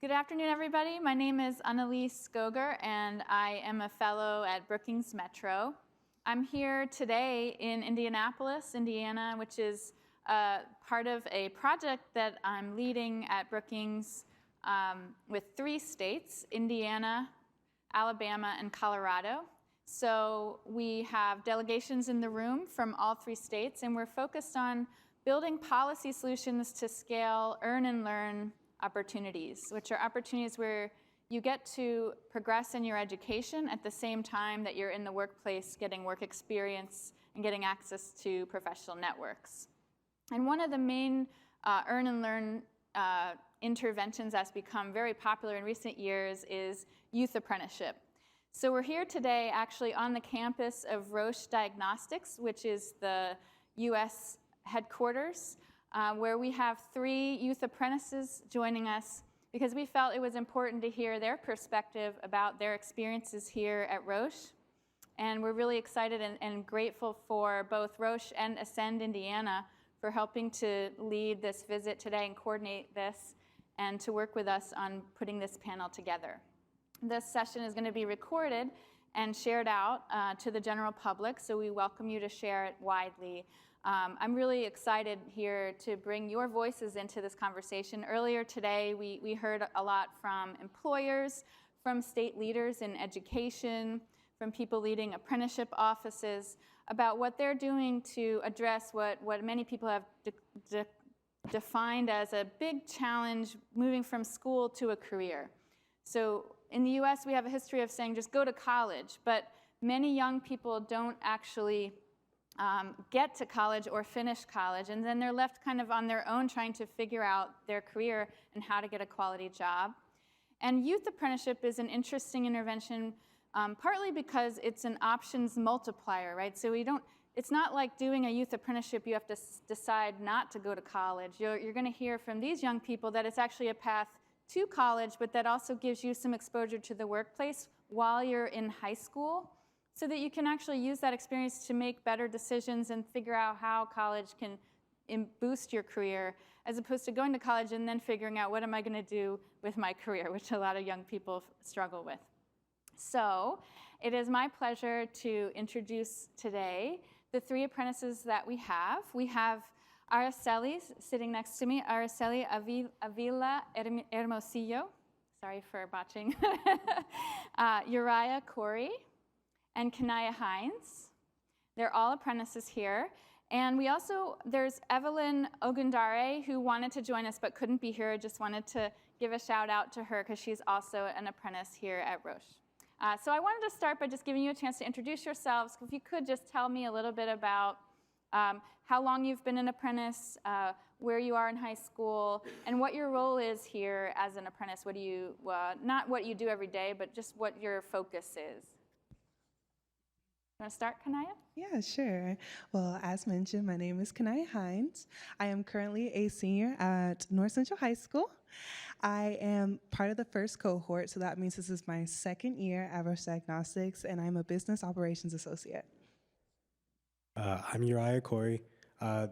Good afternoon, everybody. My name is Annelies Goger, and I am a fellow at Brookings Metro. I'm here today in Indianapolis, Indiana, which is part of a project that I'm leading at Brookings with 3 states, Indiana, Alabama, and Colorado. So we have delegations in the room from all 3 states, and we're focused on building policy solutions to scale earn and learn opportunities, which are opportunities where you get to progress in your education at the same time that you're in the workplace getting work experience and getting access to professional networks. And one of the main earn and learn interventions that's become very popular in recent years is youth apprenticeship. So we're here today actually on the campus of Roche Diagnostics, which is the US headquarters, where we have 3 youth apprentices joining us because we felt it was important to hear their perspective about their experiences here at Roche. And we're really excited and grateful for both Roche and Ascend Indiana for helping to lead this visit today and coordinate this and to work with us on putting this panel together. This session is going to be recorded and shared out to the general public, so we welcome you to share it widely. I'm really excited here to bring your voices into this conversation. Earlier today, we heard a lot from employers, from state leaders in education, from people leading apprenticeship offices, about what they're doing to address what many people have defined as a big challenge moving from school to a career. So in the US, we have a history of saying just go to college, but many young people don't actually get to college or finish college, and then they're left kind of on their own trying to figure out their career and how to get a quality job. And youth apprenticeship is an interesting intervention, partly because it's an options multiplier, right? So it's not like doing a youth apprenticeship, you have to decide not to go to college. You're going to hear from these young people that it's actually a path to college, but that also gives you some exposure to the workplace while you're in high school, so that you can actually use that experience to make better decisions and figure out how college can boost your career, as opposed to going to college and then figuring out what am I going to do with my career, which a lot of young people struggle with. So it is my pleasure to introduce today the 3 apprentices that we have. We have Araceli sitting next to me, Araceli Avila Hermosillo, sorry for botching, Uriah Corey, and Kanaya Hines. They're all apprentices here. And we also, there's Evelyn Ogundare, who wanted to join us but couldn't be here. I just wanted to give a shout out to her because she's also an apprentice here at Roche. So I wanted to start by just giving you a chance to introduce yourselves. If you could just tell me a little bit about how long you've been an apprentice, where you are in high school, and what your role is here as an apprentice. What do you, not what you do every day, but just what your focus is. Want to start, Kanaya? Yeah, sure. Well, as mentioned, my name is Kanaya Hines. I am currently a senior at North Central High School. I am part of the first cohort, so that means this is my 2nd year at Roche Diagnostics, and I'm a business operations associate. I'm Uriah Corey.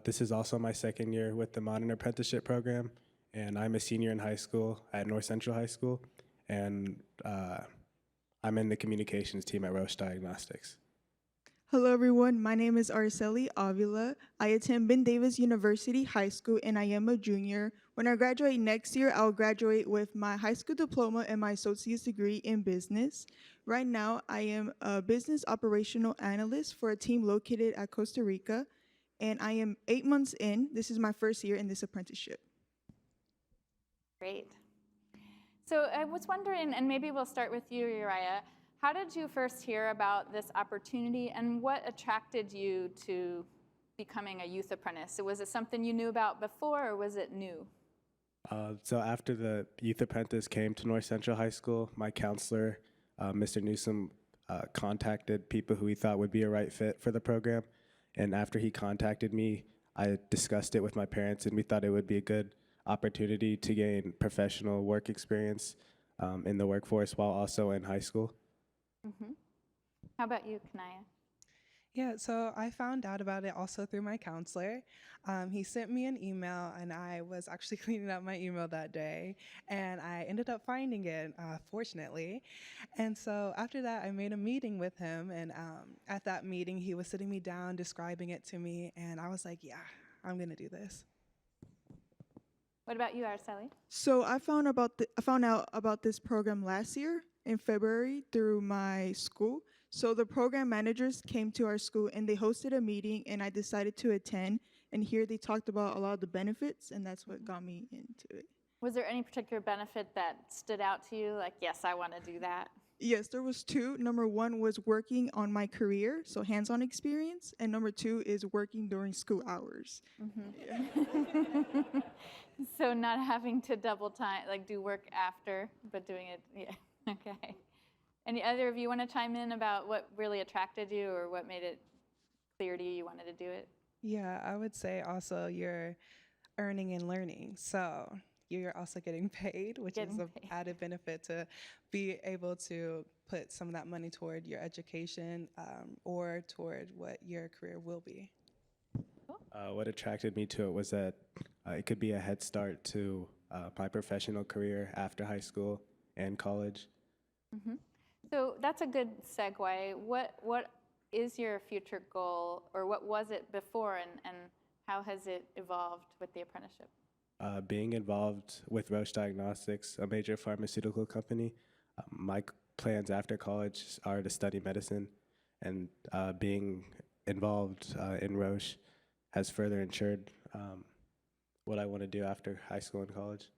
This is also my 2nd year with the Modern Apprenticeship program, and I'm a senior in high school at North Central High School, and I'm in the communications team at Roche Diagnostics. Hello everyone, my name is Araceli Avila. I attend Ben Davis University High School and I am a junior. When I graduate next year, I'll graduate with my high school diploma and my associate's degree in business. Right now, I am a business operational analyst for a team located at Costa Rica, and I am 8 months in. This is my 1st year in this apprenticeship. Great. So I was wondering, and maybe we'll start with you, Uriah, how did you first hear about this opportunity, and what attracted you to becoming a youth apprentice? So was it something you knew about before, or was it new? So after the youth apprentice came to North Central High School, my counselor, Mr. Newsom, contacted people who he thought would be a right fit for the program. And after he contacted me, I discussed it with my parents, and we thought it would be a good opportunity to gain professional work experience in the workforce while also in high school. Mm-hmm. How about you, Kanaya? Yeah, so I found out about it also through my counselor. He sent me an email, and I was actually cleaning up my email that day, and I ended up finding it, fortunately. And so after that, I made a meeting with him, and at that meeting, he was sitting me down, describing it to me, and I was like, yeah, I'm going to do this. What about you, Araceli? So I found out about this program last year in February through my school. So the program managers came to our school and they hosted a meeting, and I decided to attend. And here they talked about a lot of the benefits, and that's what got me into it. Was there any particular benefit that stood out to you? Like, yes, I want to do that. Yes, there was two. Number one was working on my career, so hands-on experience, and number two is working during school hours. So not having to double time, like do work after, but doing it, yeah, okay. Any other of you want to chime in about what really attracted you or what made it clear to you you wanted to do it? Yeah, I would say also you're earning and learning. So you're also getting paid, which is Getting an paid. added benefit to be able to put some of that money toward your education or toward what your career will be. What attracted me to it was that it could be a head start to my professional career after high school and college. So that's a good segue. What is your future goal, or what was it before, and how has it evolved with the apprenticeship? Being involved with Roche Diagnostics, a major pharmaceutical company, my plans after college are to study medicine, and being involved in Roche has further ensured what I want to do after high school and college.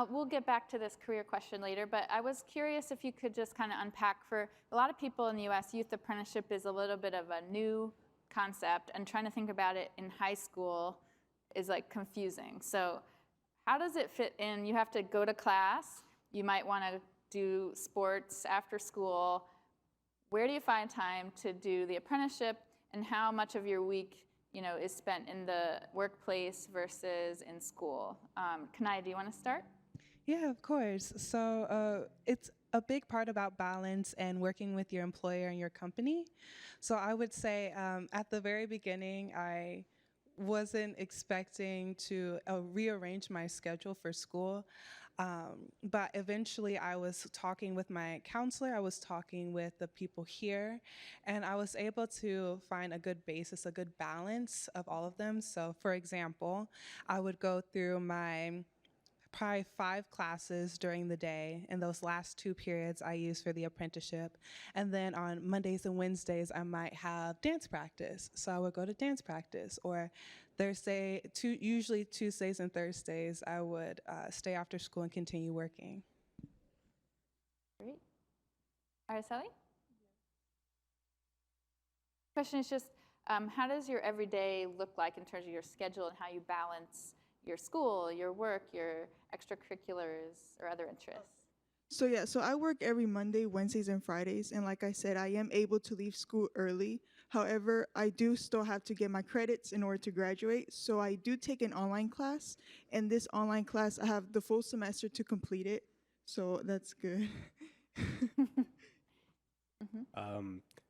We'll get back to this career question later, but I was curious if you could just kind of unpack, for a lot of people in the U.S., youth apprenticeship is a little bit of a new concept, and trying to think about it in high school is like confusing. So how does it fit in? You have to go to class. You might want to do sports after school. Where do you find time to do the apprenticeship, and how much of your week, is spent in the workplace versus in school? Kanaya, do you want to start? Yeah, of course. So it's a big part about balance and working with your employer and your company. So I would say at the very beginning, I wasn't expecting to rearrange my schedule for school. But eventually I was talking with my counselor, I was talking with the people here, and I was able to find a good basis, a good balance of all of them. So for example, I would go through my probably 5 classes during the day, and those last 2 periods I use for the apprenticeship. And then on Mondays and Wednesdays, I might have dance practice. So I would go to dance practice. Or usually Tuesdays and Thursdays, I would stay after school and continue working. Great. Araceli? Question is just, how does your everyday look like in terms of your schedule and how you balance your school, your work, your extracurriculars, or other interests? So I work every Monday, Wednesdays, and Fridays, and like I said, I am able to leave school early. However, I do still have to get my credits in order to graduate, so I do take an online class, and this online class, I have the full semester to complete it, so that's good.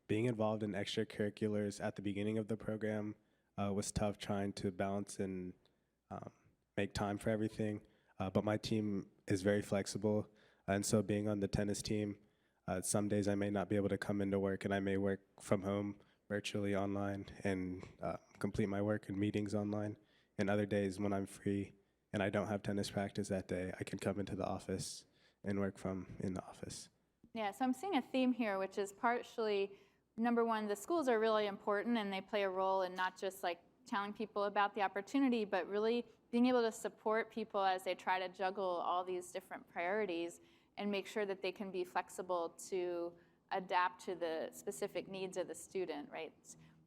Being involved in extracurriculars at the beginning of the program was tough, trying to balance and make time for everything, but my team is very flexible, and so being on the tennis team, some days I may not be able to come into work, and I may work from home virtually online and complete my work and meetings online, and other days when I'm free and I don't have tennis practice that day, I can come into the office and work from in the office. Yeah, so I'm seeing a theme here, which is partially, number one, the schools are really important, and they play a role in not just like telling people about the opportunity, but really being able to support people as they try to juggle all these different priorities and make sure that they can be flexible to adapt to the specific needs of the student, right?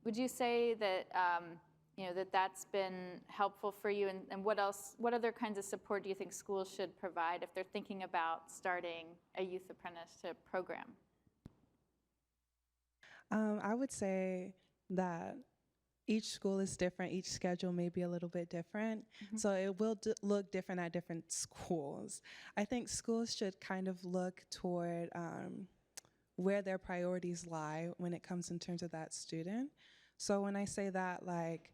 Would you say that that's been helpful for you, and what other kinds of support do you think schools should provide if they're thinking about starting a youth apprenticeship program? I would say that each school is different. Each schedule may be a little bit different. So it will look different at different schools. I think schools should kind of look toward where their priorities lie when it comes in terms of that student. So when I say that, like,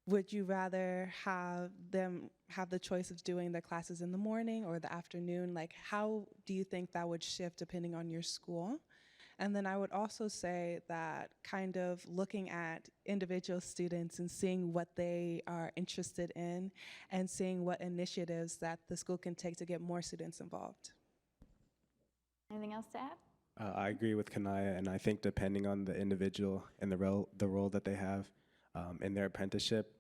would you rather have them have the choice of doing the classes in the morning or the afternoon? Like, how do you think that would shift depending on your school? And then I would also say that kind of looking at individual students and seeing what they are interested in and seeing what initiatives that the school can take to get more students involved. Anything else to add? I agree with Kanaya, and I think depending on the individual and the role that they have in their apprenticeship,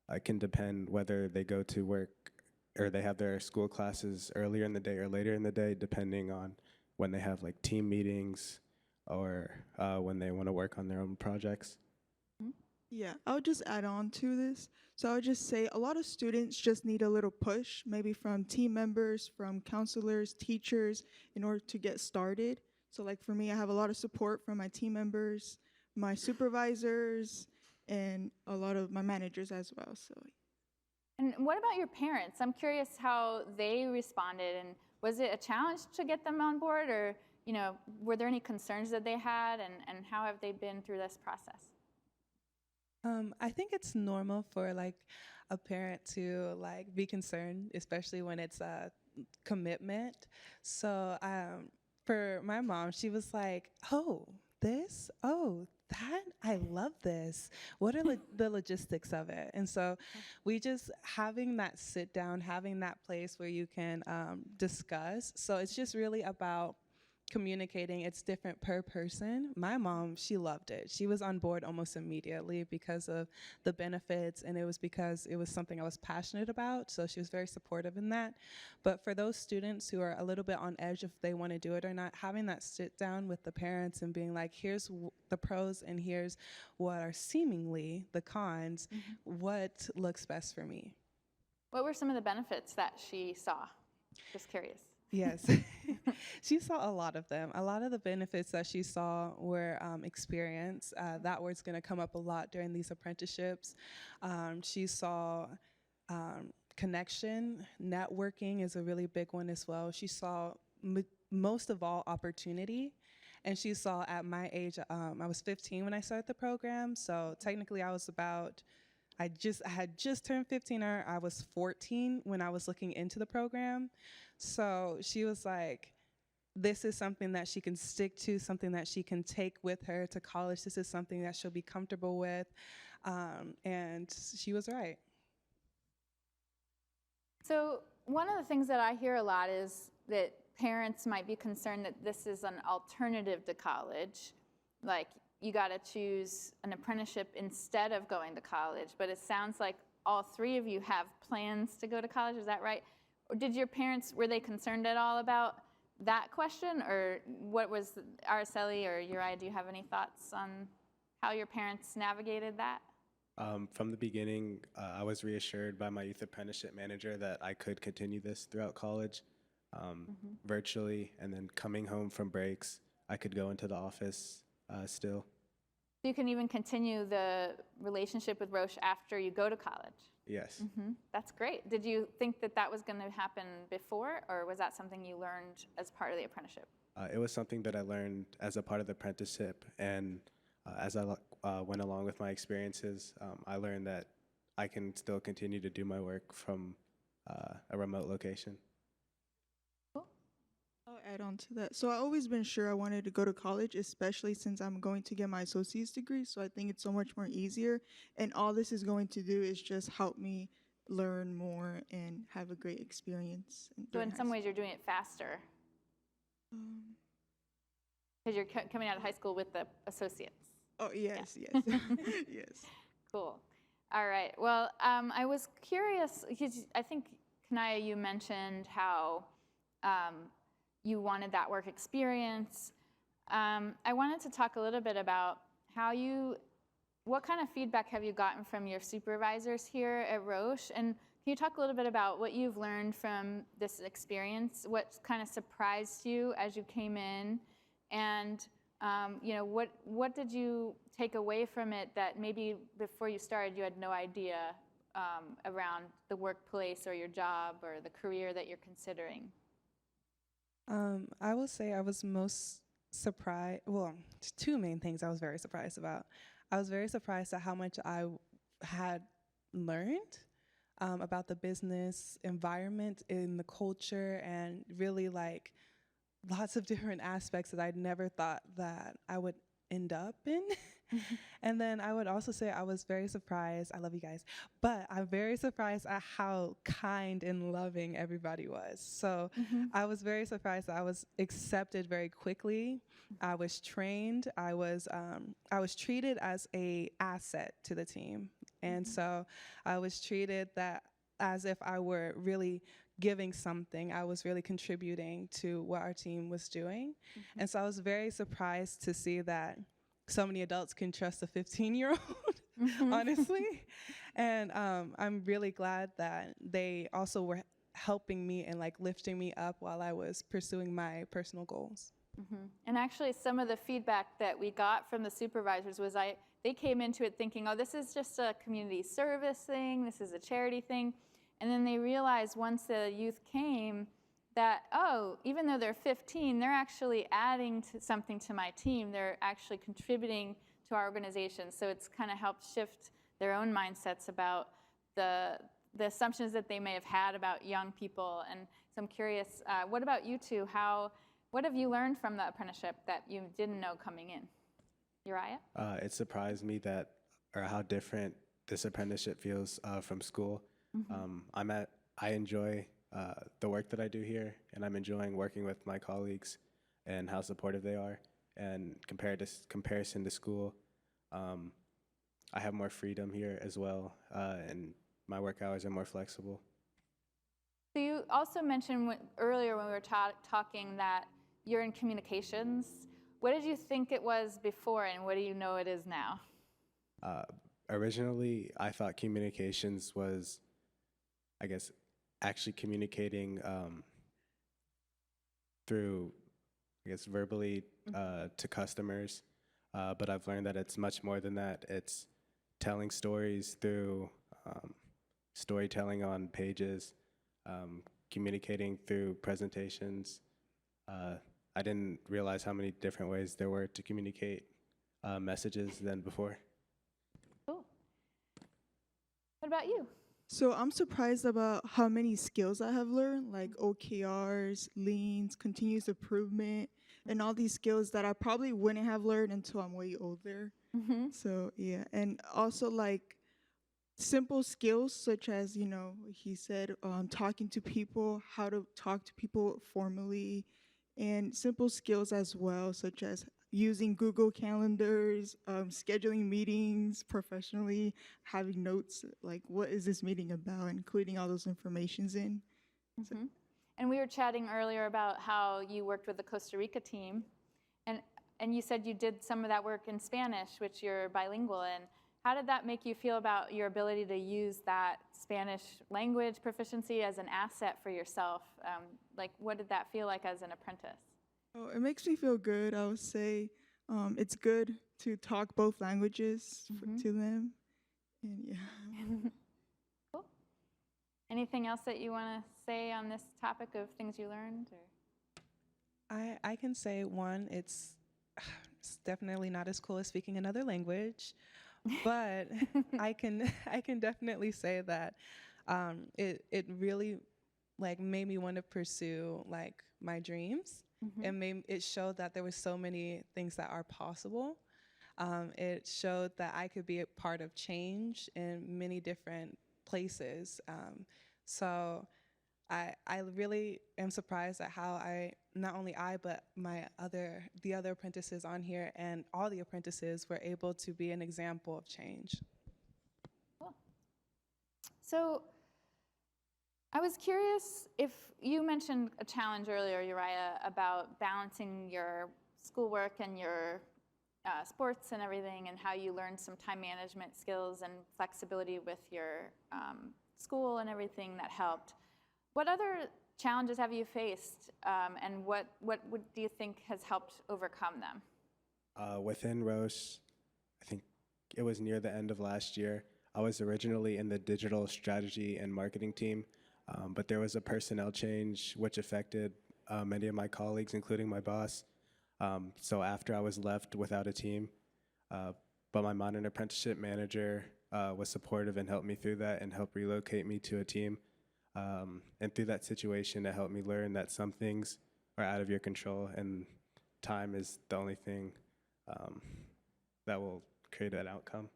it can depend whether they go to work or they have their school classes earlier in the day or later in the day, depending on when they have like team meetings or when they want to work on their own projects. Yeah, I would just add on to this. So I would just say a lot of students just need a little push, maybe from team members, from counselors, teachers, in order to get started. So like for me, I have a lot of support from my team members, my supervisors, and a lot of my managers as well. So And what about your parents? I'm curious how they responded, and was it a challenge to get them on board, or were there any concerns that they had, and how have they been through this process? I think it's normal for like a parent to like be concerned, especially when it's a commitment. So for my mom, she was like, "Oh, this? Oh, that? I love this. What are the logistics of it?" And so we just having that sit down, having that place where you can discuss. So it's just really about communicating. It's different per person. My mom, she loved it. She was on board almost immediately because of the benefits, and it was because it was something I was passionate about, so she was very supportive in that. But for those students who are a little bit on edge if they want to do it or not, having that sit down with the parents and being like, here's the pros and here's what are seemingly the cons, what looks best for me. What were some of the benefits that she saw? Just curious. Yes, she saw a lot of them. A lot of the benefits that she saw were experience. That word's going to come up a lot during these apprenticeships. She saw connection. Networking is a really big one as well. She saw most of all opportunity. And she saw at my age, I was 15 when I started the program. So technically I had just turned 15, or I was 14 when I was looking into the program. So she was like, this is something that she can stick to, something that she can take with her to college. This is something that she'll be comfortable with. And she was right. So one of the things that I hear a lot is that parents might be concerned that this is an alternative to college. Like, you got to choose an apprenticeship instead of going to college. But it sounds like all three of you have plans to go to college. Is that right? Or did your parents, were they concerned at all about that question? Or what was, Araceli or Uriah, do you have any thoughts on how your parents navigated that? From the beginning, I was reassured by my youth apprenticeship manager that I could continue this throughout college virtually, and then coming home from breaks, I could go into the office still. So you can even continue the relationship with Roche after you go to college? Yes. That's great. Did you think that that was going to happen before, or was that something you learned as part of the apprenticeship? It was something that I learned as a part of the apprenticeship, and as I went along with my experiences, I learned that I can still continue to do my work from a remote location. I'll add on to that. So I've always been sure I wanted to go to college, especially since I'm going to get my associate's degree. So I think it's so much more easier. And all this is going to do is just help me learn more and have a great experience. So in some ways, you're doing it faster because you're coming out of high school with the associates. Oh, yes, Yeah. yes, yes. Cool. All right. Well, I was curious, because I think, Kanaya, you mentioned how you wanted that work experience. I wanted to talk a little bit about what kind of feedback have you gotten from your supervisors here at Roche? And can you talk a little bit about what you've learned from this experience? What kind of surprised you as you came in? And what did you take away from it that maybe before you started you had no idea around the workplace or your job or the career that you're considering? I will say I was most surprised. Well, two main things I was very surprised about. I was very surprised at how much had learned about the business environment in the culture and really like lots of different aspects that I'd never thought that I would end up in. And then I would also say I was very surprised. I love you guys, but I'm very surprised at how kind and loving everybody was. So I was very surprised that I was accepted very quickly. I was trained. I was treated as a asset to the team, and so I was treated that as if I were really giving something. I was really contributing to what our team was doing, and so I was very surprised to see that so many adults can trust a 15-year-old, honestly. And I'm really glad that they also were helping me and like lifting me up while I was pursuing my personal goals. And actually, some of the feedback that we got from the supervisors was they came into it thinking, oh, this is just a community service thing, this is a charity thing. And then they realized once the youth came that, oh, even though they're 15, they're actually adding something to my team. They're actually contributing to our organization. So it's kind of helped shift their own mindsets about the assumptions that they may have had about young people. And so I'm curious, what about you two? What have you learned from the apprenticeship that you didn't know coming in? Uriah? It surprised me how different this apprenticeship feels from school. I enjoy the work that I do here, and I'm enjoying working with my colleagues and how supportive they are. And comparison to school, I have more freedom here as well, and my work hours are more flexible. So you also mentioned earlier when we were talking that you're in communications. What did you think it was before, and what do you know it is now? Originally, I thought communications was, I guess, actually communicating through, I guess, verbally to customers. But I've learned that it's much more than that. It's telling stories through storytelling on pages, communicating through presentations. I didn't realize how many different ways there were to communicate messages than before. Cool. What about you? So I'm surprised about how many skills I have learned, like OKRs, leans, continuous improvement, and all these skills that I probably wouldn't have learned until I'm way older. So yeah, and also like simple skills such as, he said, talking to people, how to talk to people formally, and simple skills as well, such as using Google calendars, scheduling meetings professionally, having notes, like what is this meeting about, including all those informations in. So. And we were chatting earlier about how you worked with the Costa Rica team, and you said you did some of that work in Spanish, which you're bilingual in. How did that make you feel about your ability to use that Spanish language proficiency as an asset for yourself? Like, what did that feel like as an apprentice? Oh, it makes me feel good. I would say it's good to talk both languages to them. And yeah. Cool. Anything else that you want to say on this topic of things you learned? Or? I can say one, it's definitely not as cool as speaking another language, but I can definitely say that it really like made me want to pursue like my dreams. It showed that there were so many things that are possible. It showed that I could be a part of change in many different places. So I really am surprised at how not only I, but the other apprentices on here and all the apprentices were able to be an example of change. Cool. So I was curious if you mentioned a challenge earlier, Uriah, about balancing your schoolwork and your sports and everything, and how you learned some time management skills and flexibility with your school and everything that helped. What other challenges have you faced, and what do you think has helped overcome them? Within Roche, I think it was near the end of last year, I was originally in the digital strategy and marketing team, but there was a personnel change which affected many of my colleagues, including my boss. So after I was left without a team, but my modern apprenticeship manager was supportive and helped me through that and helped relocate me to a team. And through that situation, it helped me learn that some things are out of your control, and time is the only thing that will create an outcome.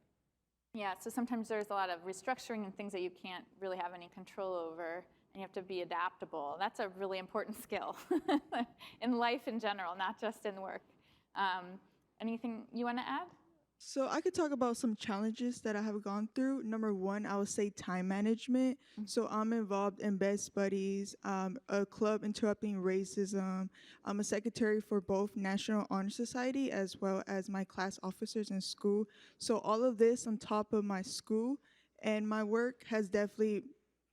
Yeah, so sometimes there's a lot of restructuring and things that you can't really have any control over, and you have to be adaptable. That's a really important skill in life in general, not just in work. Anything you want to add? So I could talk about some challenges that I have gone through. Number one, I would say time management. So I'm involved in Best Buddies, a club interrupting racism. I'm a secretary for both National Honor Society as well as my class officers in school. So all of this on top of my school and my work has definitely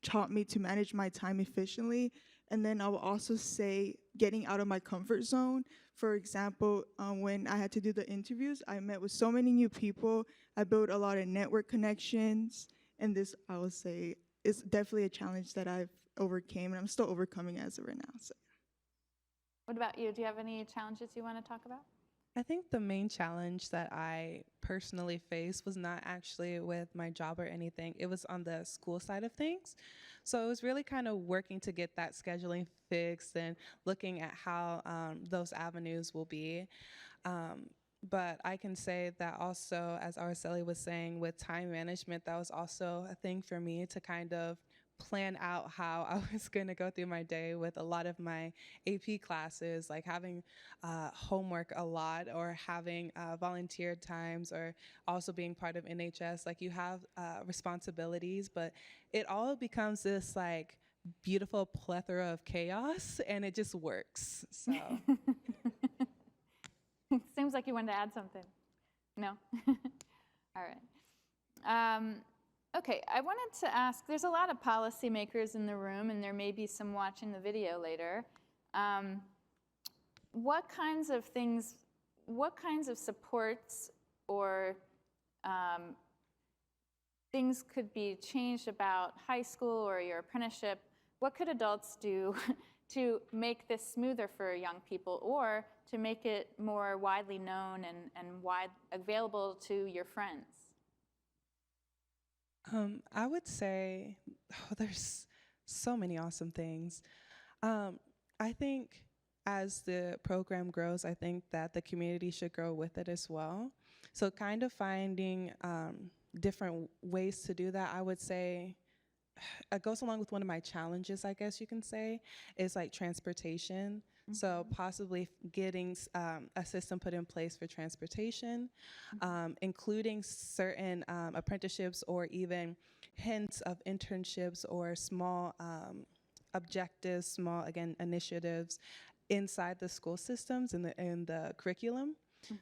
taught me to manage my time efficiently. And then I will also say getting out of my comfort zone. For example, when I had to do the interviews, I met with so many new people. I built a lot of network connections. And this, I would say, is definitely a challenge that I've overcame, and I'm still overcoming as of right now. So. What about you? Do you have any challenges you want to talk about? I think the main challenge that I personally faced was not actually with my job or anything. It was on the school side of things. So it was really kind of working to get that scheduling fixed and looking at how those avenues will be. But I can say that also, as Araceli was saying, with time management, that was also a thing for me to kind of plan out how I was going to go through my day with a lot of my AP classes, like having homework a lot, or having volunteer times, or also being part of NHS. Like, you have responsibilities, but it all becomes this like beautiful plethora of chaos, and it just works. So Seems like you wanted to add something. No? All right. Okay, I wanted to ask, there's a lot of policymakers in the room, and there may be some watching the video later. What kinds of supports or things could be changed about high school or your apprenticeship? What could adults do to make this smoother for young people, or to make it more widely known and available to your friends? I would say, there's so many awesome things. I think as the program grows, I think that the community should grow with it as well. So kind of finding different ways to do that, I would say, it goes along with one of my challenges, I guess you can say, is like transportation. So possibly getting a system put in place for transportation, including certain apprenticeships, or even hints of internships or small objectives, small, again, initiatives inside the school systems in the curriculum.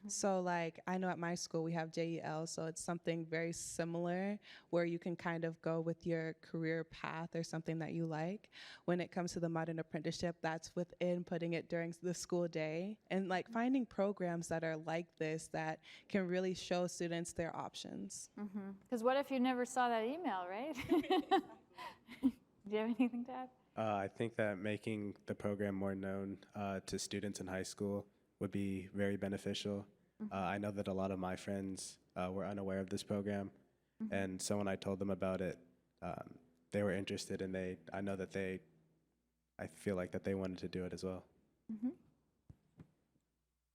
So like, I know at my school we have JEL, so it's something very similar where you can kind of go with your career path or something that you like. When it comes to the modern apprenticeship, that's within putting it during the school day, and like finding programs that are like this that can really show students their options. Because what if you never saw that email, right? Do you have anything to add? I think that making the program more known to students in high school would be very beneficial. I know that a lot of my friends were unaware of this program, and so when I told them about it, they were interested, and I feel like that they wanted to do it as well.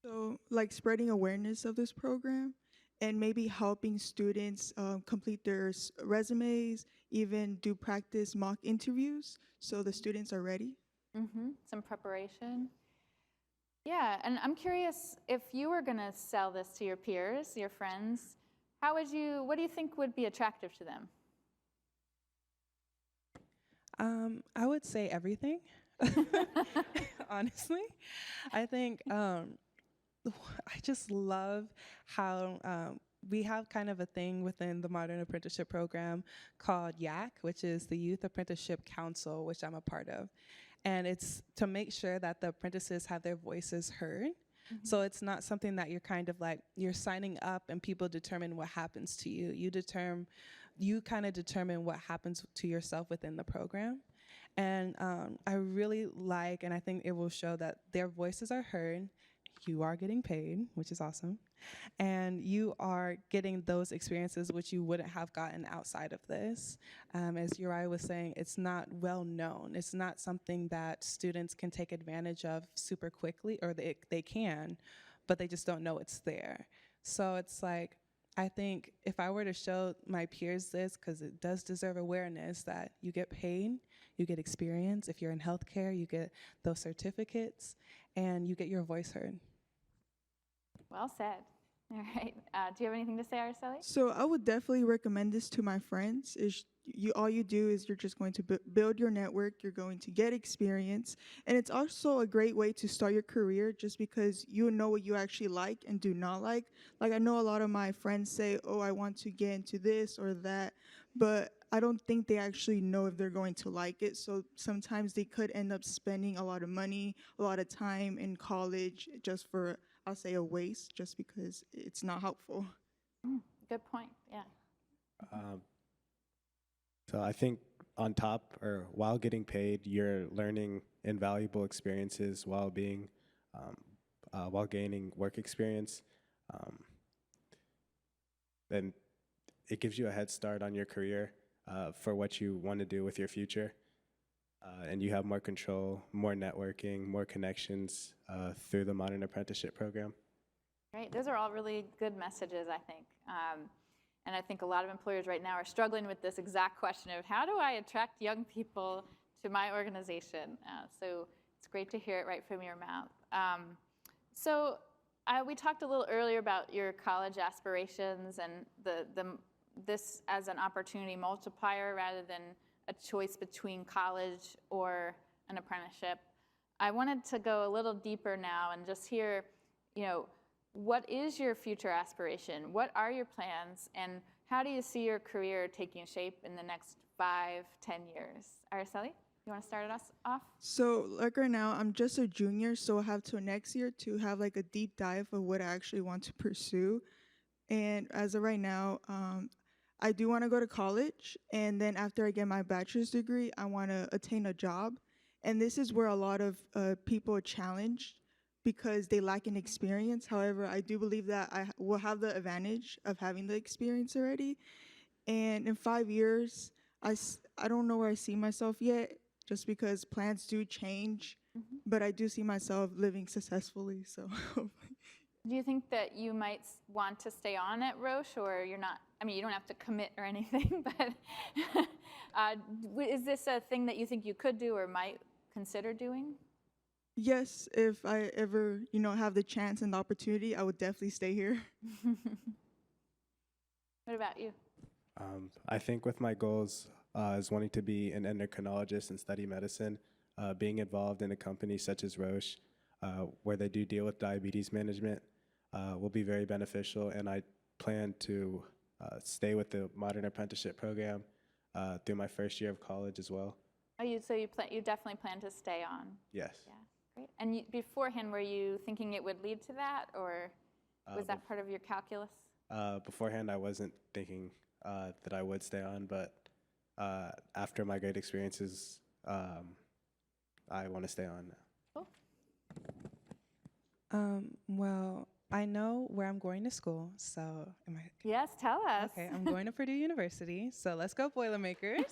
So like spreading awareness of this program, and maybe helping students complete their resumes, even do practice mock interviews so the students are ready. Some preparation. Yeah, and I'm curious, if you were going to sell this to your peers, your friends, what do you think would be attractive to them? I would say everything, honestly. I think I just love how we have kind of a thing within the Modern Apprenticeship Program called YAC, which is the Youth Apprenticeship Council, which I'm a part of. And it's to make sure that the apprentices have their voices heard. So it's not something that you're kind of like, you're signing up and people determine what happens to you. You kind of determine what happens to yourself within the program. And I really like, and I think it will show that their voices are heard. you are getting paid, which is awesome, and you are getting those experiences which you wouldn't have gotten outside of this. As Uriah was saying, it's not well known. It's not something that students can take advantage of super quickly, or they can, but they just don't know it's there. So it's like, I think if I were to show my peers this, because it does deserve awareness, that you get paid, you get experience. If you're in healthcare, you get those certificates, and you get your voice heard. Well said. All right. Do you have anything to say, Araceli? So I would definitely recommend this to my friends. Is you all you do is you're just going to build your network. You're going to get experience, and it's also a great way to start your career. Just because you know what you actually like and do not like. Like I know a lot of my friends say, "Oh, I want to get into this or that," but I don't think they actually know if they're going to like it. So sometimes they could end up spending a lot of money, a lot of time in college just for, I'll say, a waste, just because it's not helpful. Good point. Yeah. So I think on top or while getting paid, you're learning invaluable experiences while being, while gaining work experience. Then it gives you a head start on your career for what you want to do with your future. And you have more control, more networking, more connections through the Modern Apprenticeship program. Great. Those are all really good messages, I think. And I think a lot of employers right now are struggling with this exact question of how do I attract young people to my organization? So it's great to hear it right from your mouth. We talked a little earlier about your college aspirations and this as an opportunity multiplier rather than a choice between college or an apprenticeship. I wanted to go a little deeper now and just hear, what is your future aspiration? What are your plans? And how do you see your career taking shape in the next 5, 10 years? Araceli, you want to start us off? So like right now, I'm just a junior, so I have till next year to have like a deep dive of what I actually want to pursue. And as of right now, I do want to go to college, and then after I get my bachelor's degree, I want to attain a job. And this is where a lot of people are challenged because they lack an experience. However, I do believe that I will have the advantage of having the experience already. And in 5 years, I don't know where I see myself yet, just because plans do change, but I do see myself living successfully, so. Do you think that you might want to stay on at Roche, or you're not? I mean, you don't have to commit or anything, but is this a thing that you think you could do or might consider doing? Yes, if I ever, have the chance and the opportunity, I would definitely stay here. What about you? I think with my goals is wanting to be an endocrinologist and study medicine, being involved in a company such as Roche, where they do deal with diabetes management, will be very beneficial. And I plan to stay with the Modern Apprenticeship program through my first year of college as well. Oh, you definitely plan to stay on? Yes. Yeah, great. And beforehand, were you thinking it would lead to that, or was that part of your calculus? Beforehand, I wasn't thinking that I would stay on, but after my great experiences, I want to stay on now. Cool. Well, I know where I'm going to school, so am I? Yes, tell us. Okay, I'm going to Purdue University, so let's go Boilermakers.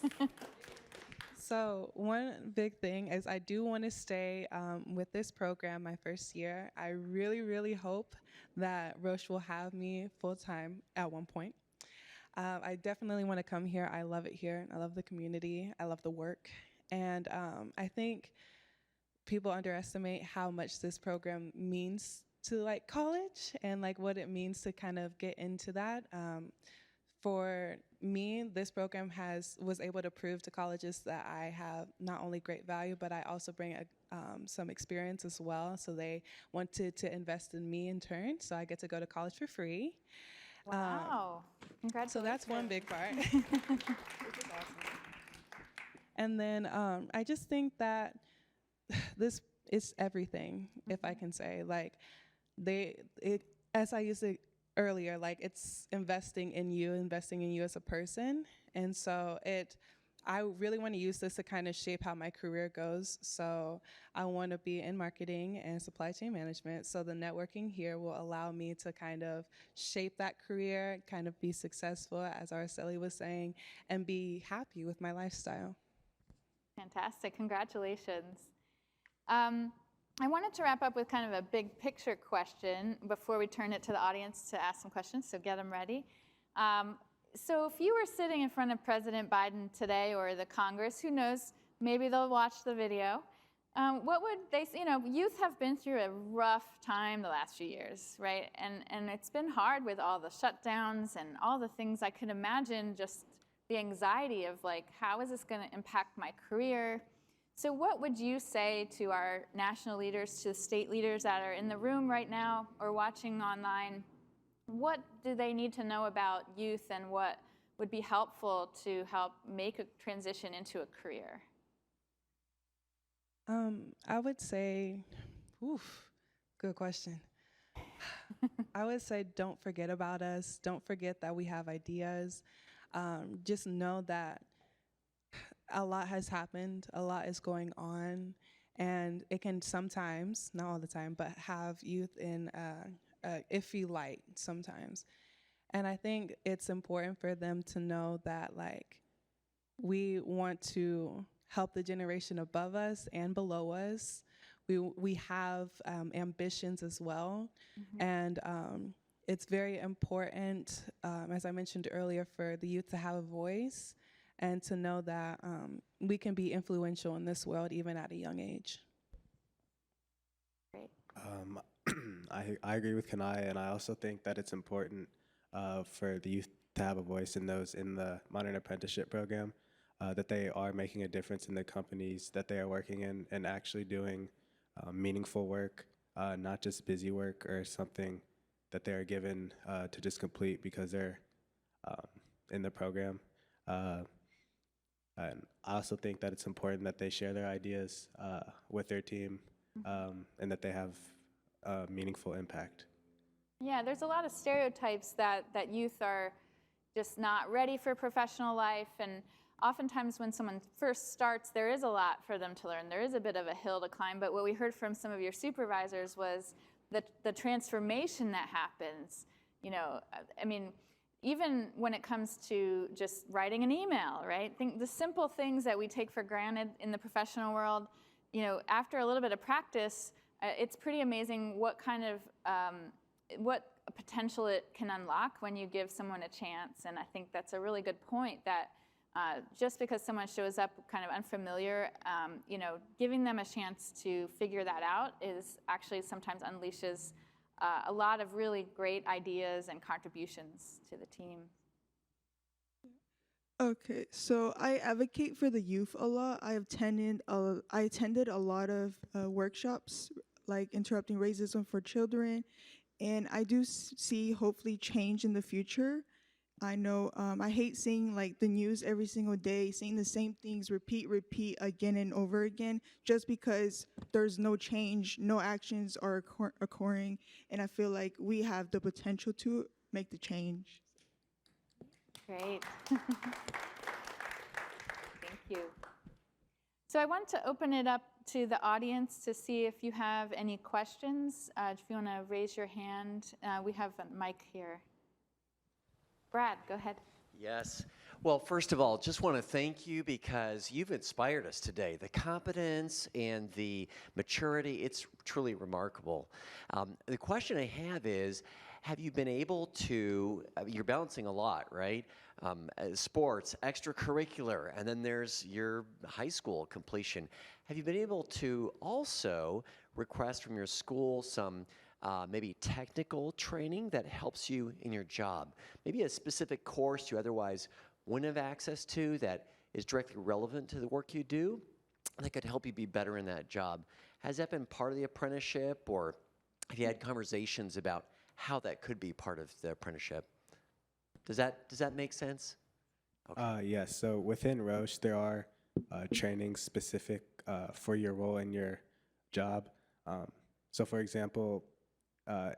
So one big thing is I do want to stay with this program my first year. I really, really hope that Roche will have me full-time at one point. I definitely want to come here. I love it here. I love the community. I love the work. And I think people underestimate how much this program means to college and what it means to kind of get into that. For me, this program was able to prove to colleges that I have not only great value, but I also bring some experience as well. So they wanted to invest in me in turn. So I get to go to college for free. Wow. Congratulations. So that's one big part. Which is awesome. And then I just think that this is everything, if I can say. As I used to earlier, it's investing in you as a person. And so I really want to use this to kind of shape how my career goes. So I want to be in marketing and supply chain management. So the networking here will allow me to kind of shape that career, kind of be successful, as Araceli was saying, and be happy with my lifestyle. Fantastic. Congratulations. I wanted to wrap up with kind of a big picture question before we turn it to the audience to ask some questions, so get them ready. So if you were sitting in front of President Biden today or the Congress, who knows, maybe they'll watch the video. What would they say? You know, youth have been through a rough time the last few years, right? And it's been hard with all the shutdowns and all the things. I could imagine just the anxiety of like, how is this going to impact my career? So what would you say to our national leaders, to state leaders that are in the room right now or watching online? What do they need to know about youth and what would be helpful to help make a transition into a career? I would say, good question. I would say don't forget about us. Don't forget that we have ideas. Just know that a lot has happened, a lot is going on, and it can sometimes, not all the time, but have youth in a iffy light sometimes. And I think it's important for them to know that, like, we want to help the generation above us and below us. We have ambitions as well. Mm-hmm. And it's very important, as I mentioned earlier, for the youth to have a voice and to know that we can be influential in this world even at a young age. Great. I agree with Kanai, and I also think that it's important for the youth to have a voice in those in the modern apprenticeship program, that they are making a difference in the companies that they are working in and actually doing meaningful work, not just busy work or something that they are given to just complete because they're in the program. And I also think that it's important that they share their ideas with their team, and that they have a meaningful impact. Yeah, there's a lot of stereotypes that youth are just not ready for professional life. And oftentimes when someone first starts, there is a lot for them to learn. There is a bit of a hill to climb. But what we heard from some of your supervisors was the transformation that happens. You know, I mean, even when it comes to just writing an email, right? Think the simple things that we take for granted in the professional world, you know, after a little bit of practice, it's pretty amazing what kind of, what potential it can unlock when you give someone a chance. And I think that's a really good point, that just because someone shows up kind of unfamiliar, you know, giving them a chance to figure that out is actually sometimes unleashes a lot of really great ideas and contributions to the team. Okay, so I advocate for the youth a lot. I attended a lot of workshops like Interrupting Racism for Children, and I do see hopefully change in the future. I know I hate seeing like the news every single day, seeing the same things repeat again and over again, just because there's no change, no actions are occurring, and I feel like we have the potential to make the change. Great. Thank you. So I want to open it up to the audience to see if you have any questions. If you want to raise your hand, we have a mic here. Brad, go ahead. Yes. Well, first of all, just want to thank you because you've inspired us today. The competence and the maturity, it's truly remarkable. The question I have is, have you been able to, you're balancing a lot, right? Sports, extracurricular, and then there's your high school completion. Have you been able to also request from your school some maybe technical training that helps you in your job? Maybe a specific course you otherwise wouldn't have access to that is directly relevant to the work you do that could help you be better in that job. Has that been part of the apprenticeship, or have you had conversations about how that could be part of the apprenticeship? Does that make sense? Okay. Yes, so within Roche, there are trainings specific for your role in your job. So for example,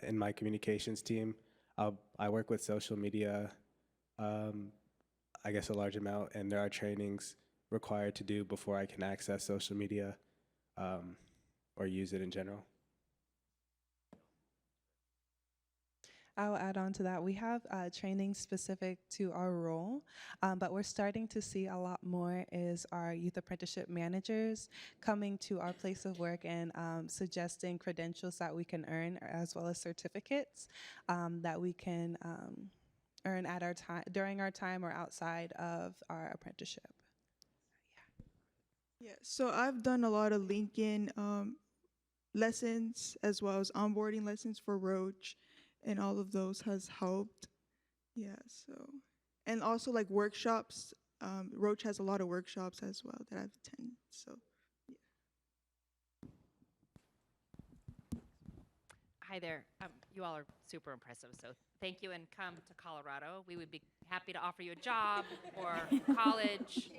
in my communications team, I work with social media, I guess a large amount, and there are trainings required to do before I can access social media or use it in general? I'll add on to that. We have training specific to our role, but we're starting to see a lot more is our youth apprenticeship managers coming to our place of work and suggesting credentials that we can earn, as well as certificates that we can earn at our time, during our time, or outside of our apprenticeship. Yeah, so I've done a lot of Lincoln lessons as well as onboarding lessons for Roche, and all of those has helped. Yeah, so, and also like workshops. Roche has a lot of workshops as well that I've attended. So, yeah. Hi there. You all are super impressive, so thank you, and come to Colorado. We would be happy to offer you a job or college.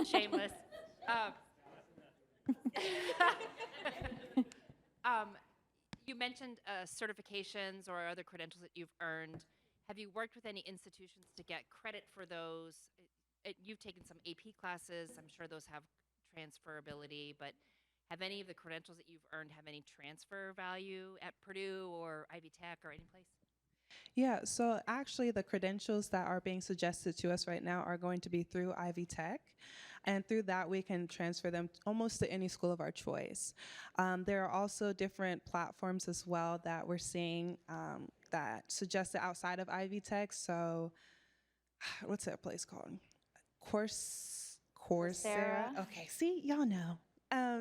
Shameless. You mentioned certifications or other credentials that you've earned. Have you worked with any institutions to get credit for those? You've taken some AP classes. I'm sure those have transferability, but have any of the credentials that you've earned have any transfer value at Purdue or Ivy Tech or any place? Yeah, so actually the credentials that are being suggested to us right now are going to be through Ivy Tech. And through that, we can transfer them almost to any school of our choice. There are also different platforms as well that we're seeing that suggested outside of Ivy Tech. So what's that place called? Coursera. Okay, see, y'all know.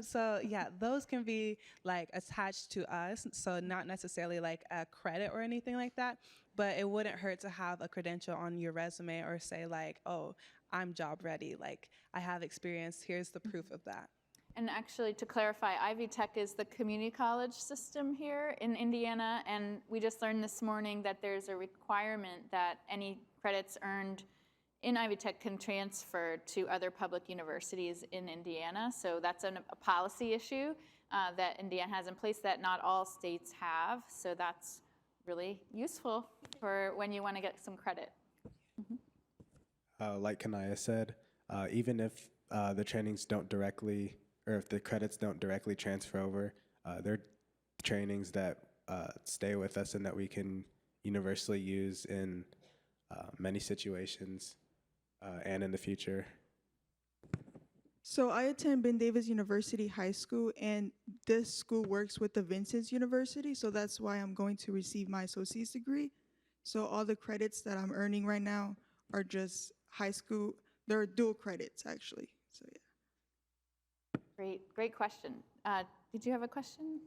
So yeah, those can be like attached to us, so not necessarily like a credit or anything like that, but it wouldn't hurt to have a credential on your resume or say like, oh, I'm job ready, like I have experience, here's the proof of that. And actually, to clarify, Ivy Tech is the community college system here in Indiana, and we just learned this morning that there's a requirement that any credits earned in Ivy Tech can transfer to other public universities in Indiana. So that's a policy issue that Indiana has in place that not all states have. So that's really useful for when you want to get some credit. Like Kanaya said, even if the trainings don't directly, or if the credits don't directly transfer over, they're trainings that stay with us and that we can universally use in many situations and in the future. So I attend Ben Davis University High School, and this school works with the Vincent's University, so that's why I'm going to receive my associate's degree. So all the credits that I'm earning right now are just high school. They're dual credits, actually. So yeah. Great question. Did you have a question?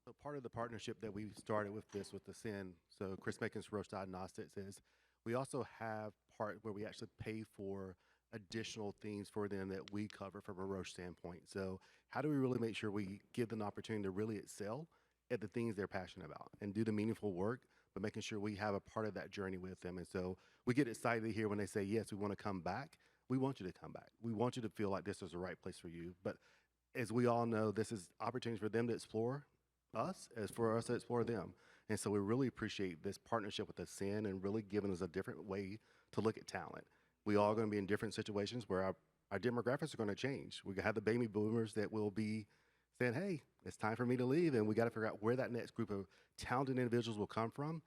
So part of the partnership that we started with the SIN, so Chris Macon's Roche Diagnostics, is we also have part where we actually pay for additional things for them that we cover from a Roche standpoint. So how do we really make sure we give them the opportunity to really excel at the things they're passionate about and do the meaningful work, but making sure we have a part of that journey with them. And so we get excited to hear when they say, yes, we want to come back. We want you to come back. We want you to feel like this is the right place for you. But as we all know, this is opportunities for them to explore us as for us to explore them. And so we really appreciate this partnership with the SIN and really giving us a different way to look at talent. We all going to be in different situations where our demographics are going to change. We have the baby boomers that will be saying, hey, it's time for me to leave, and we got to figure out where that next group of talented individuals will come from.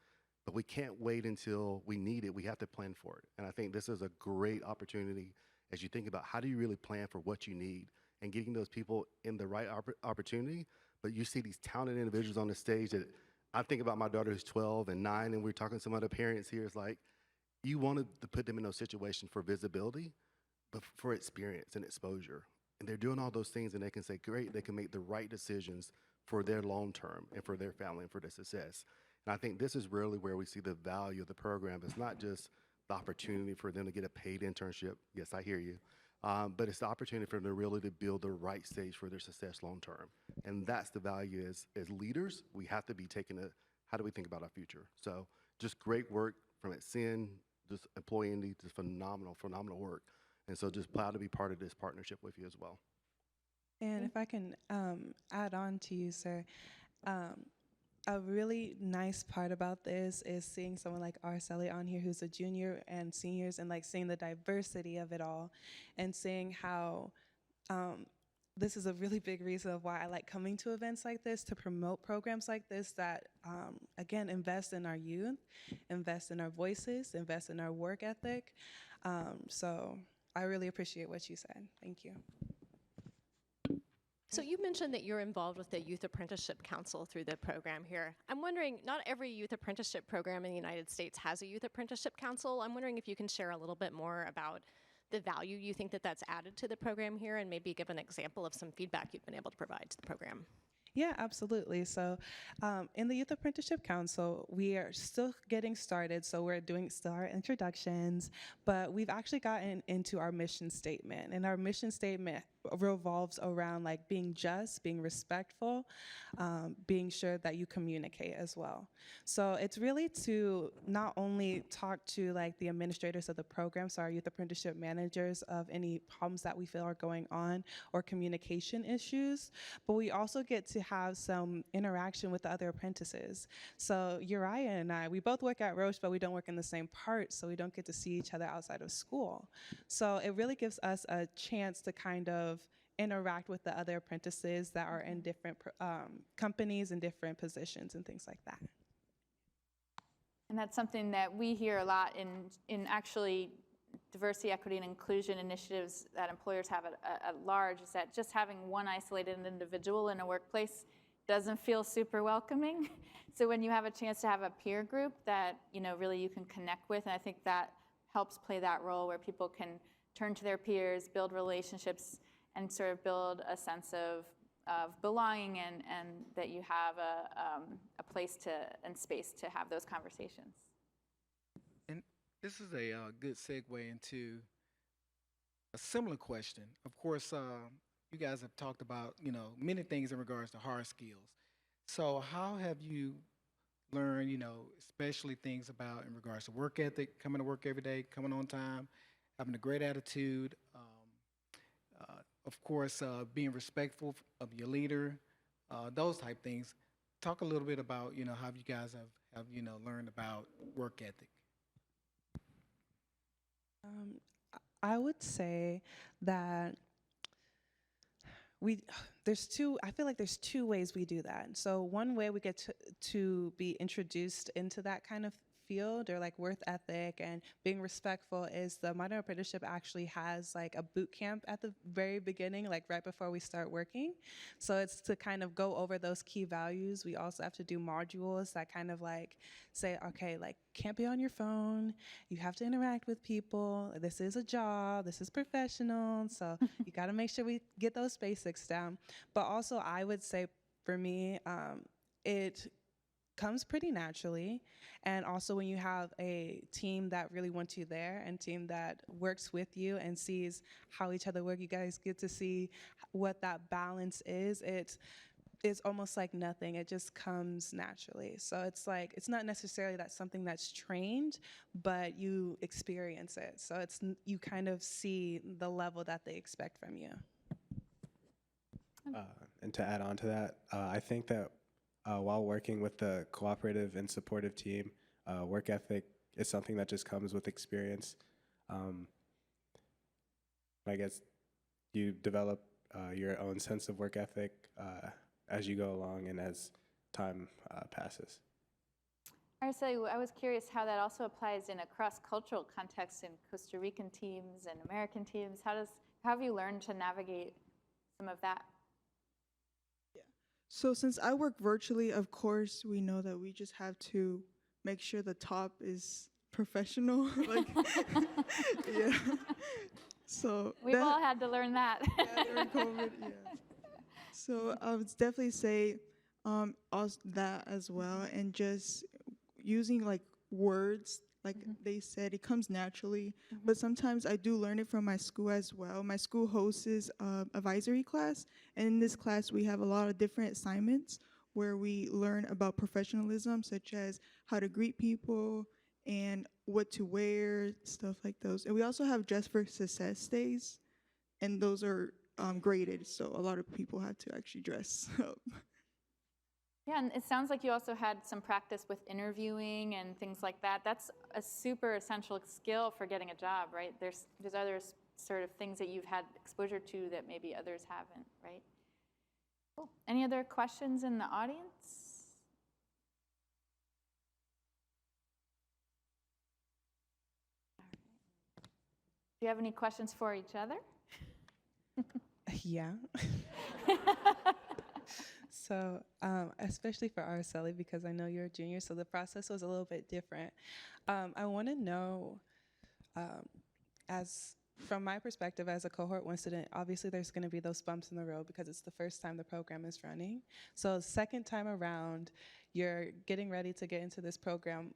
But we can't wait until we need it. We have to plan for it. And I think this is a great opportunity as you think about how do you really plan for what you need and getting those people in the right opportunity. But you see these talented individuals on the stage that I think about my daughter who's 12 and 9, and we're talking to some other parents here. It's like you wanted to put them in those situations for visibility, but for experience and exposure. And they're doing all those things, and they can say, great, they can make the right decisions for their long term and for their family and for their success. And I think this is really where we see the value of the program. It's not just the opportunity for them to get a paid internship. Yes, I hear you. But it's the opportunity for them to really to build the right stage for their success long term. And that's the value as leaders. We have to be taking how do we think about our future? So just great work from at SIN, just employee Indy, just phenomenal work. And so just proud to be part of this partnership with you as well. And if I can add on to you, sir, A really nice part about this is seeing someone like Araceli on here who's a junior and seniors, and like seeing the diversity of it all and seeing how this is a really big reason of why I like coming to events like this, to promote programs like this that, again, invest in our youth, invest in our voices, invest in our work ethic. So I really appreciate what you said. Thank you. So you mentioned that you're involved with the Youth Apprenticeship Council through the program here. I'm wondering, not every youth apprenticeship program in the United States has a Youth Apprenticeship Council. I'm wondering if you can share a little bit more about the value you think that that's added to the program here, and maybe give an example of some feedback you've been able to provide to the program. Yeah, absolutely. So in the Youth Apprenticeship Council, we are still getting started. So we're doing still our introductions, but we've actually gotten into our mission statement. And our mission statement revolves around like being just, being respectful, being sure that you communicate as well. So it's really to not only talk to like the administrators of the program, so our youth apprenticeship managers, of any problems that we feel are going on or communication issues, but we also get to have some interaction with the other apprentices. So Uriah and I, we both work at Roche, but we don't work in the same part, so we don't get to see each other outside of school. So it really gives us a chance to kind of interact with the other apprentices that are in different companies and different positions and things like that. And that's something that we hear a lot in actually diversity, equity, and inclusion initiatives that employers have at large, is that just having one isolated individual in a workplace doesn't feel super welcoming. So when you have a chance to have a peer group that, you know, really you can connect with, and I think that helps play that role where people can turn to their peers, build relationships, and sort of build a sense of belonging, and that you have a place to and space to have those conversations. And this is a good segue into a similar question. Of course, you guys have talked about, you know, many things in regards to hard skills. So how have you learned, you know, especially things about in regards to work ethic, coming to work every day, coming on time, having a great attitude, of course, being respectful of your leader, those type things. Talk a little bit about, you know, how you guys have you know, learned about work ethic. I would say that I feel like there's two ways we do that. So one way we get to be introduced into that kind of field, or like work ethic and being respectful, is the Modern Apprenticeship actually has like a boot camp at the very beginning, like right before we start working. So it's to kind of go over those key values. We also have to do modules that kind of like say, okay, like can't be on your phone, you have to interact with people, this is a job, this is professional, so you got to make sure we get those basics down. But also I would say for me, it comes pretty naturally. And also when you have a team that really wants you there, and team that works with you and sees how each other work, you guys get to see what that balance is. It's almost like nothing. It just comes naturally. So it's like, it's not necessarily that something that's trained, but you experience it. So you kind of see the level that they expect from you. And to add on to that, I think that while working with the cooperative and supportive team, work ethic is something that just comes with experience. I guess you develop your own sense of work ethic as you go along and as time passes. Araceli, I was curious how that also applies in a cross-cultural context in Costa Rican teams and American teams. How have you learned to navigate some of that? So since I work virtually, of course, we know that we just have to make sure the top is professional. Like, yeah. So We've all had to learn that. yeah, during COVID, yeah. So I would definitely say also that as well, and just using like words, like they said, it comes naturally. But sometimes I do learn it from my school as well. My school hosts advisory class, and in this class we have a lot of different assignments where we learn about professionalism, such as how to greet people and what to wear, stuff like those. And we also have Dress for Success days, and those are graded, so a lot of people have to actually dress up. Yeah, and it sounds like you also had some practice with interviewing and things like that. That's a super essential skill for getting a job, right? There's other sort of things that you've had exposure to that maybe others haven't, right? Cool. Any other questions in the audience? Do you have any questions for each other? Yeah. So, especially for Araceli, because I know you're a junior, so the process was a little bit different. I want to know, as from my perspective as a cohort 1 student, obviously there's going to be those bumps in the road because it's the first time the program is running. So, second time around, you're getting ready to get into this program.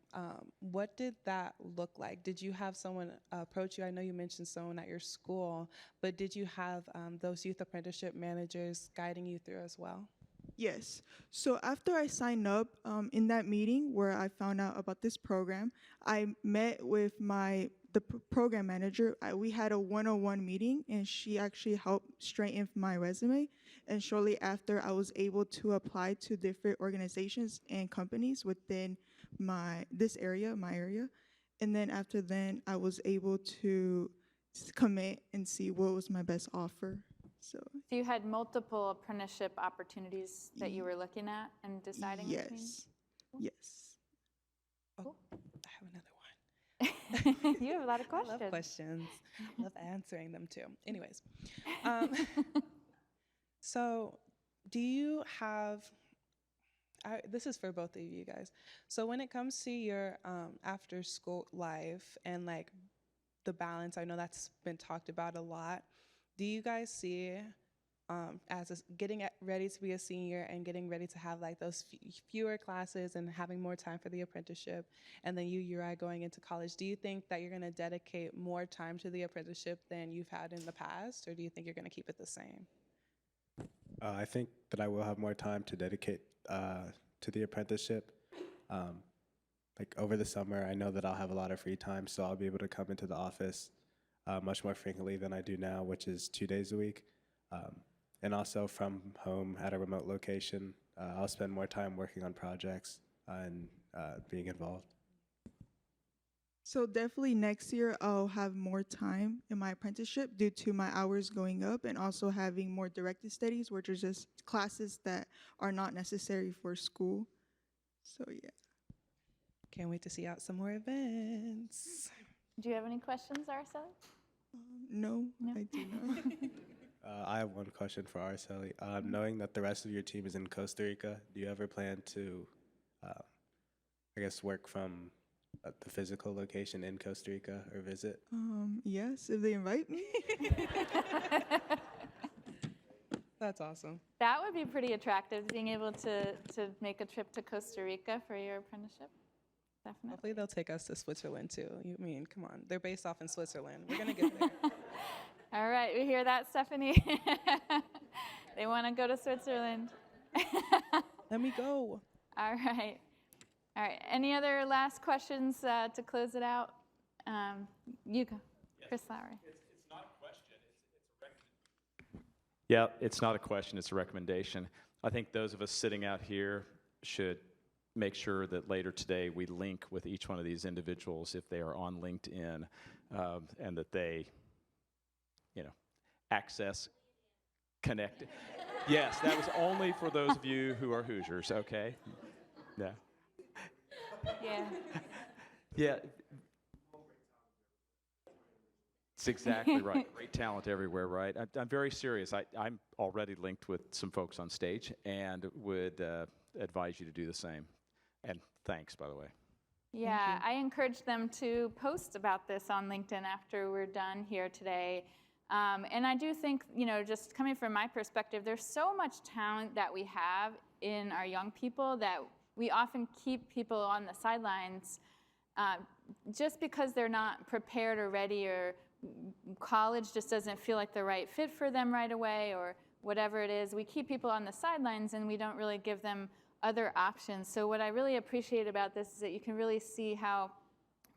What did that look like? Did you have someone approach you? I know you mentioned someone at your school, but did you have those youth apprenticeship managers guiding you through as well? Yes. So after I signed up, in that meeting where I found out about this program, I met with the program manager. We had a one-on-one meeting, and she actually helped straighten my resume. And shortly after, I was able to apply to different organizations and companies within my area. And then after then, I was able to commit and see what was my best offer. So you had multiple apprenticeship opportunities that you were looking at and deciding between? Yes. Oh, I have another one. You have a lot of questions. I love questions. I love answering them too. Anyways, so do you have, this is for both of you guys. So when it comes to your after school life and like the balance, I know that's been talked about a lot. Do you guys see getting ready to be a senior and getting ready to have like those fewer classes and having more time for the apprenticeship, and then Uri going into college, do you think that you're going to dedicate more time to the apprenticeship than you've had in the past, or do you think you're going to keep it the same? I think that I will have more time to dedicate to the apprenticeship. Like over the summer, I know that I'll have a lot of free time, so I'll be able to come into the office much more frequently than I do now, which is 2 days a week. And also from home at a remote location, I'll spend more time working on projects and being involved. So definitely next year I'll have more time in my apprenticeship due to my hours going up, and also having more directed studies, which are just classes that are not necessary for school. So yeah. Can't wait to see out some more events. Do you have any questions, Araceli? No, I do not. I have one question for Araceli. Knowing that the rest of your team is in Costa Rica, do you ever plan to, I guess, work from the physical location in Costa Rica or visit? Yes, if they invite me. That's awesome. That would be pretty attractive, being able to make a trip to Costa Rica for your apprenticeship. Definitely. Hopefully they'll take us to Switzerland too. You mean, come on, they're based off in Switzerland. We're gonna get there. All right, we hear that, Stephanie? They want to go to Switzerland. Let me go. All right. All right. Any other last questions to close it out? You go, Chris Lowry. It's not a question, it's a recommendation. Yeah, it's not a question, it's a recommendation. I think those of us sitting out here should make sure that later today we link with each one of these individuals if they are on LinkedIn, and that they, access, connect. Yes, that was only for those of you who are Hoosiers, okay? Yeah. Yeah. Yeah. It's exactly right. Great talent everywhere, right? I'm very serious. I'm already linked with some folks on stage and would advise you to do the same. And thanks, by the way. Yeah, I encourage them to post about this on LinkedIn after we're done here today. And I do think, just coming from my perspective, there's so much talent that we have in our young people that we often keep people on the sidelines just because they're not prepared or ready, or college just doesn't feel like the right fit for them right away, or whatever it is. We keep people on the sidelines and we don't really give them other options. So what I really appreciate about this is that you can really see how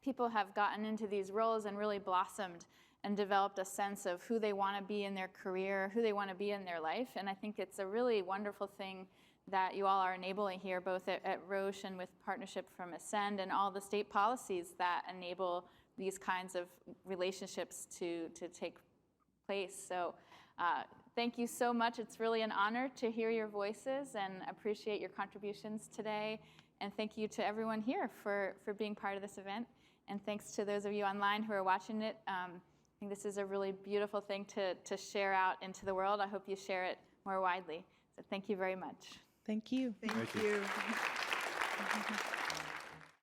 people have gotten into these roles and really blossomed and developed a sense of who they want to be in their career, who they want to be in their life. And I think it's a really wonderful thing that you all are enabling here, both at Roche and with partnership from Ascend, and all the state policies that enable these kinds of relationships to take place. So thank you so much. It's really an honor to hear your voices and appreciate your contributions today. And thank you to everyone here for being part of this event. And thanks to those of you online who are watching it. I think this is a really beautiful thing to share out into the world. I hope you share it more widely. So thank you very much. Thank you. Thank you.